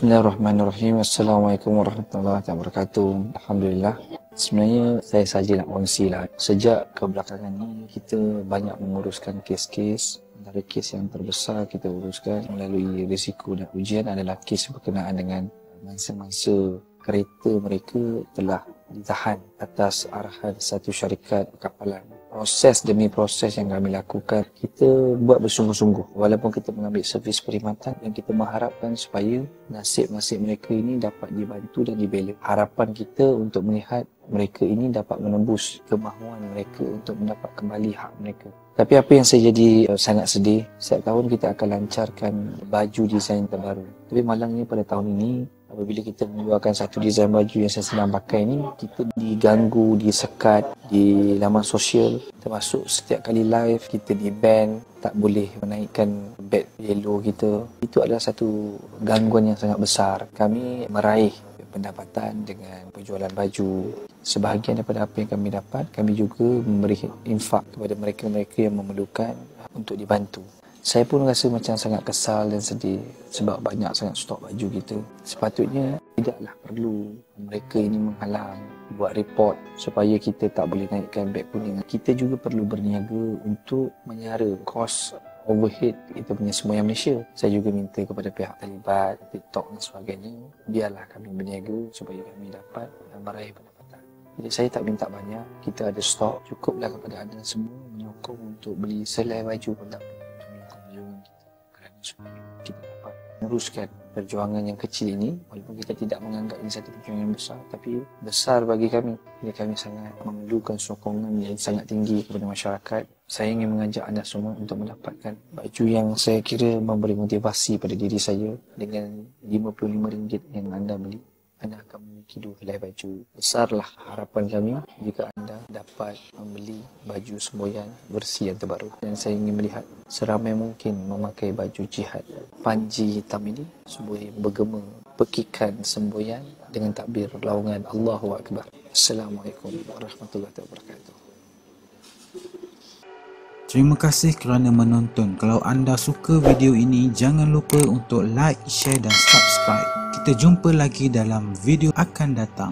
Bismillahirrahmanirrahim. Assalamualaikum warahmatullahi wabarakatuh. Alhamdulillah. Sebenarnya saya saja nak kongsilah. Sejak kebelakangan ni kita banyak menguruskan kes-kes. Antara kes yang terbesar kita uruskan melalui risiko dan ujian adalah kes berkenaan dengan mangsa-mangsa kereta mereka telah ditahan atas arahan satu syarikat kapalan. Proses demi proses yang kami lakukan, kita buat bersungguh-sungguh walaupun kita mengambil servis perkhidmatan, dan kita mengharapkan supaya nasib-nasib mereka ini dapat dibantu dan dibela. Harapan kita untuk melihat mereka ini dapat menembus kemahuan mereka untuk mendapat kembali hak mereka. Tapi apa yang saya jadi sangat sedih, setiap tahun kita akan lancarkan baju desain terbaru. Tapi malangnya pada tahun ini, apabila kita mengeluarkan satu desain baju yang saya sedang pakai ni, kita diganggu, disekat di laman sosial, termasuk setiap kali live kita di-ban, tak boleh menaikkan beg yellow kita. Itu adalah satu gangguan yang sangat besar. Kami meraih pendapatan dengan penjualan baju. Sebahagian daripada apa yang kami dapat, kami juga memberi infak kepada mereka-mereka yang memerlukan untuk dibantu. Saya pun rasa macam sangat kesal dan sedih sebab banyak sangat stok baju kita. Sepatutnya tidaklah perlu mereka ini menghalang, buat report supaya kita tak boleh naikkan beg kuning. Kita juga perlu berniaga untuk menyara kos overhead kita punya semboyan Malaysia. Saya juga minta kepada pihak Talibat, TikTok dan sebagainya, biarlah kami berniaga supaya kami dapat meraih pendapatan. Jadi saya tak minta banyak, kita ada stok, cukuplah kepada anda semua menyokong untuk beli selai baju pun tak apa. Supaya kita dapat meneruskan perjuangan yang kecil ini, walaupun kita tidak menganggap ini satu perjuangan yang besar, tapi besar bagi kami. Jadi kami sangat memerlukan sokongan yang sangat tinggi kepada masyarakat. Saya ingin mengajak anda semua untuk mendapatkan baju yang saya kira memberi motivasi pada diri saya. Dengan RM55 yang anda beli, anda akan memiliki 2 helai baju. Besarlah harapan kami jika anda dapat membeli baju semboyan bersih yang terbaru. Dan saya ingin melihat seramai mungkin memakai baju jihad panji hitam ini supaya bergema pekikan semboyan dengan takbir laungan Allahu Akbar. Assalamualaikum warahmatullahi wabarakatuh. Terima kasih kerana menonton. Kalau anda suka video ini, jangan lupa untuk like, share dan subscribe. Kita jumpa lagi dalam video akan datang.